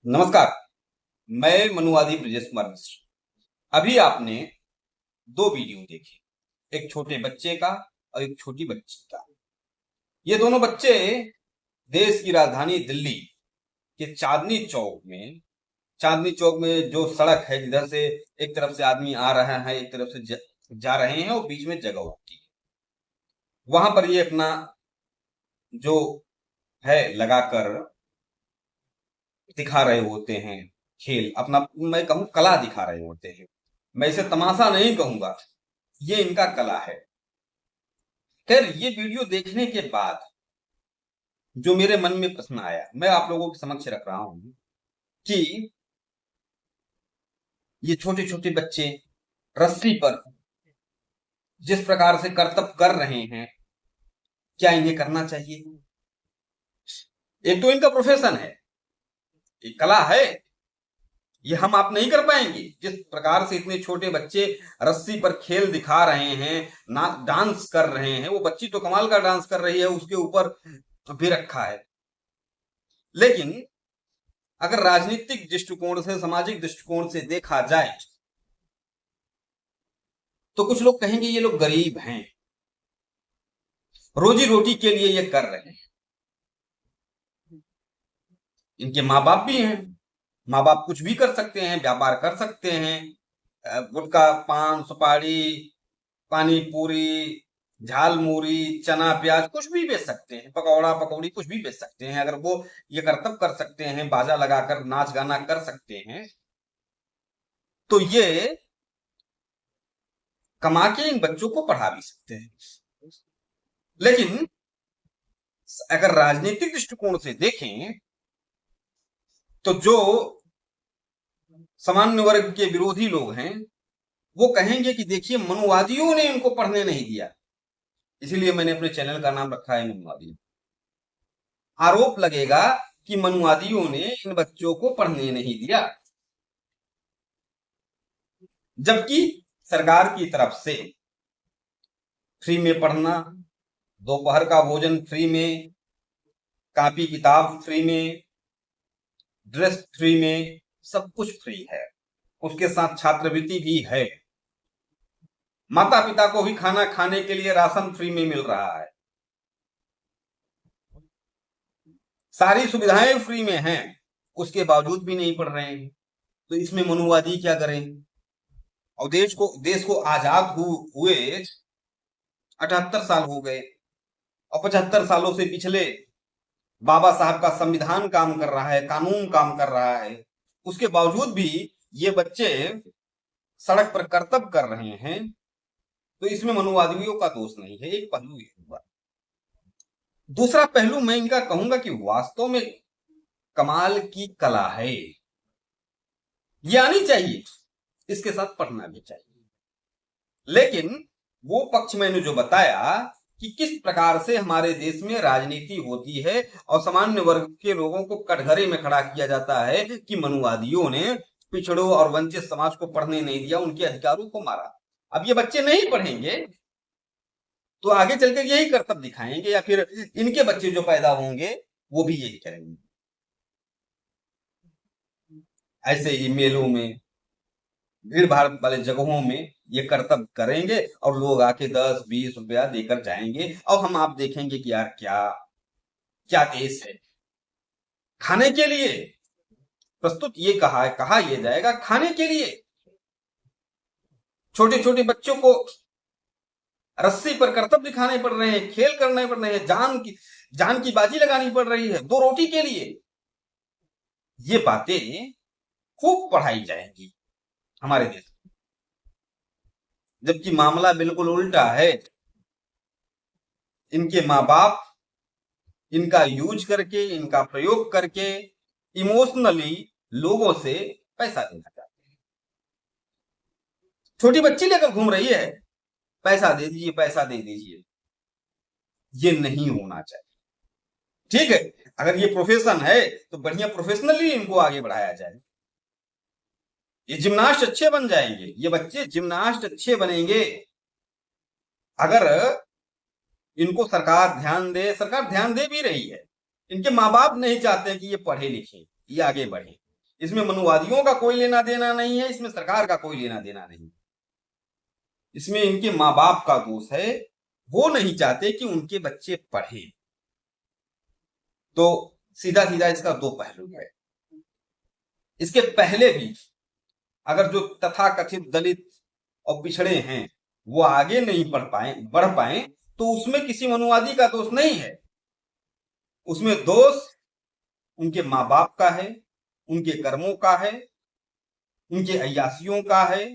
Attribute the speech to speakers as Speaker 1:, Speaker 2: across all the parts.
Speaker 1: नमस्कार। मैं मनुवादी ब्रजेश कुमार मिश्र। अभी आपने दो वीडियो देखे, एक छोटे बच्चे का और एक छोटी बच्ची का। ये दोनों बच्चे देश की राजधानी दिल्ली के चांदनी चौक में जो सड़क है, जिधर से एक तरफ से आदमी आ रहा है, एक तरफ से जा रहे हैं और बीच में जगह होती है, वहां पर ये अपना जो है लगाकर दिखा रहे होते हैं खेल, अपना मैं कहूं कला दिखा रहे होते हैं। मैं इसे तमाशा नहीं कहूंगा, ये इनका कला है। खैर, ये वीडियो देखने के बाद जो मेरे मन में प्रश्न आया, मैं आप लोगों के समक्ष रख रहा हूं कि ये छोटे छोटे बच्चे रस्सी पर जिस प्रकार से करतब कर रहे हैं, क्या इन्हें करना चाहिए? एक तो इनका प्रोफेशन है, एक कला है, ये हम आप नहीं कर पाएंगे। जिस प्रकार से इतने छोटे बच्चे रस्सी पर खेल दिखा रहे हैं, ना डांस कर रहे हैं, वो बच्ची तो कमाल का डांस कर रही है, उसके ऊपर भी रखा है। लेकिन अगर राजनीतिक दृष्टिकोण से, सामाजिक दृष्टिकोण से देखा जाए तो कुछ लोग कहेंगे ये लोग गरीब हैं, रोजी रोटी के लिए ये कर रहे हैं। इनके माँ बाप भी हैं, माँ बाप कुछ भी कर सकते हैं, व्यापार कर सकते हैं, गुटखा, पान, सुपारी, पानी पूरी, झाल मूरी, चना प्याज कुछ भी बेच सकते हैं, पकौड़ा पकौड़ी कुछ भी बेच सकते हैं। अगर वो ये करतब कर सकते हैं, बाजा लगाकर नाच गाना कर सकते हैं, तो ये कमा के इन बच्चों को पढ़ा भी सकते हैं। लेकिन अगर राजनीतिक दृष्टिकोण से देखें तो जो सामान्य वर्ग के विरोधी लोग हैं, वो कहेंगे कि देखिए, मनुवादियों ने इनको पढ़ने नहीं दिया। इसीलिए मैंने अपने चैनल का नाम रखा है मनुवादी। आरोप लगेगा कि मनुवादियों ने इन बच्चों को पढ़ने नहीं दिया, जबकि सरकार की तरफ से फ्री में पढ़ना, दोपहर का भोजन फ्री में, कॉपी किताब फ्री में, ड्रेस फ्री में, सब कुछ फ्री है। उसके साथ छात्रवृत्ति भी है। माता पिता को भी खाना खाने के लिए राशन फ्री में मिल रहा है। सारी सुविधाएं फ्री में हैं, उसके बावजूद भी नहीं पढ़ रहे हैं। तो इसमें मनुवादी क्या करें? और देश को आजाद हुए 78 साल हो गए, और 75 सालों से पिछले बाबा साहब का संविधान काम कर रहा है, कानून काम कर रहा है, उसके बावजूद भी ये बच्चे सड़क पर करतब कर रहे हैं। तो इसमें मनुवादियों का दोष नहीं है। एक पहलू ये हुआ। दूसरा पहलू मैं इनका कहूंगा कि वास्तव में कमाल की कला है, ये आनी चाहिए, इसके साथ पढ़ना भी चाहिए। लेकिन वो पक्ष मैंने जो बताया कि किस प्रकार से हमारे देश में राजनीति होती है और सामान्य वर्ग के लोगों को कटघरे में खड़ा किया जाता है कि मनुवादियों ने पिछड़ों और वंचित समाज को पढ़ने नहीं दिया, उनके अधिकारों को मारा। अब ये बच्चे नहीं पढ़ेंगे तो आगे चलकर यही करतब दिखाएंगे, या फिर इनके बच्चे जो पैदा होंगे वो भी यही करेंगे। ऐसे ही मेलों में, भीड़ भाड़ वाले जगहों में ये करतब करेंगे और लोग आके 10-20 रुपया देकर जाएंगे, और हम आप देखेंगे कि यार क्या क्या देश है। खाने के लिए प्रस्तुत ये कहा यह जाएगा, खाने के लिए छोटे छोटे बच्चों को रस्सी पर करतब दिखाने पड़ रहे हैं, खेल करने पड़ रहे हैं, जान की बाजी लगानी पड़ रही है 2 रोटी के लिए। ये बातें खूब पढ़ाई जाएंगी हमारे देश में, जबकि मामला बिल्कुल उल्टा है। इनके माँ बाप इनका यूज करके, इनका प्रयोग करके इमोशनली लोगों से पैसा लेना चाहते हैं। छोटी बच्ची लेकर घूम रही है, पैसा दे दीजिए, पैसा दे दीजिए। ये नहीं होना चाहिए। ठीक है, अगर ये प्रोफेशन है तो बढ़िया प्रोफेशनली इनको आगे बढ़ाया जाए। ये जिम्नास्ट अच्छे बन जाएंगे, ये बच्चे जिम्नास्ट अच्छे बनेंगे अगर इनको सरकार ध्यान दे। सरकार ध्यान दे भी रही है, इनके माँ बाप नहीं चाहते कि ये पढ़े लिखे, ये आगे बढ़े। इसमें मनुवादियों का कोई लेना देना नहीं है, इसमें सरकार का कोई लेना देना नहीं। इसमें इनके माँ बाप का दोष है, वो नहीं चाहते कि उनके बच्चे पढ़े। तो सीधा सीधा इसका दो पहलू है। इसके पहले भी अगर जो तथाकथित दलित और पिछड़े हैं वो आगे नहीं बढ़ पाए तो उसमें किसी मनुवादी का दोष नहीं है, उसमें दोष उनके माँ बाप का है, उनके कर्मों का है, उनके अय्यासियों का है,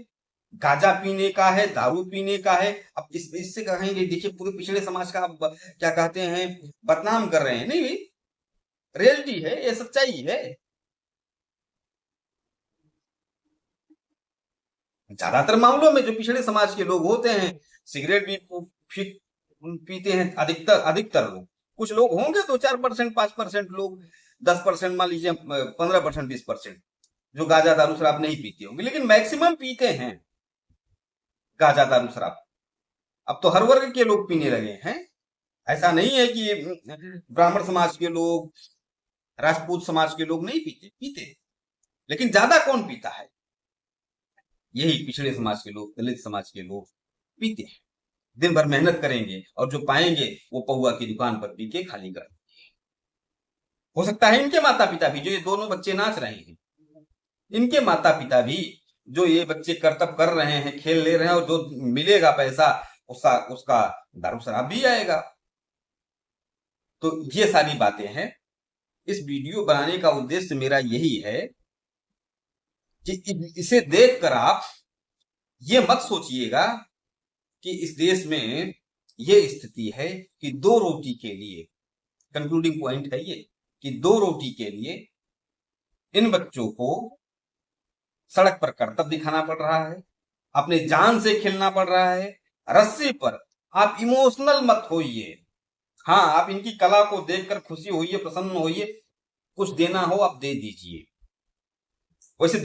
Speaker 1: गांजा पीने का है, दारू पीने का है। अब इससे कहेंगे देखिए पूरे पिछड़े समाज का आप क्या कहते हैं बदनाम कर रहे हैं, नहीं, रियलिटी है, ये सच्चाई है। ज्यादातर मामलों में जो पिछड़े समाज के लोग होते हैं सिगरेट भी पीते हैं, अधिकतर लोग। कुछ लोग होंगे तो 4%, 5% लोग, 10% मान लीजिए, 15%, 20% जो गांजा दारू शराब नहीं पीते होंगे, लेकिन मैक्सिमम पीते हैं गांजा दारू शराब। अब तो हर वर्ग के लोग पीने लगे हैं। ऐसा नहीं है कि ब्राह्मण समाज के लोग, राजपूत समाज के लोग नहीं पीते, लेकिन ज्यादा कौन पीता है? यही पिछड़े समाज के लोग, दलित समाज के लोग पीते हैं। दिन भर मेहनत करेंगे और जो पाएंगे वो पहुआ की दुकान पर पी के खाली कर देंगे। हो सकता है इनके माता पिता भी, जो ये दोनों बच्चे नाच रहे हैं, इनके माता पिता भी जो ये बच्चे करतब कर रहे हैं, खेल ले रहे हैं, और जो मिलेगा पैसा उसका दारू शराब भी आएगा। तो ये सारी बातें हैं। इस वीडियो बनाने का उद्देश्य मेरा यही है कि इसे देखकर आप ये मत सोचिएगा कि इस देश में ये स्थिति है कि 2 रोटी के लिए, कंक्लूडिंग पॉइंट है ये, कि 2 रोटी के लिए इन बच्चों को सड़क पर करतब दिखाना पड़ रहा है, अपने जान से खेलना पड़ रहा है, रस्सी पर। आप इमोशनल मत होइए। हाँ, आप इनकी कला को देखकर खुशी होइए, प्रसन्न होइए, कुछ देना हो आप दे दीजिए। वैसे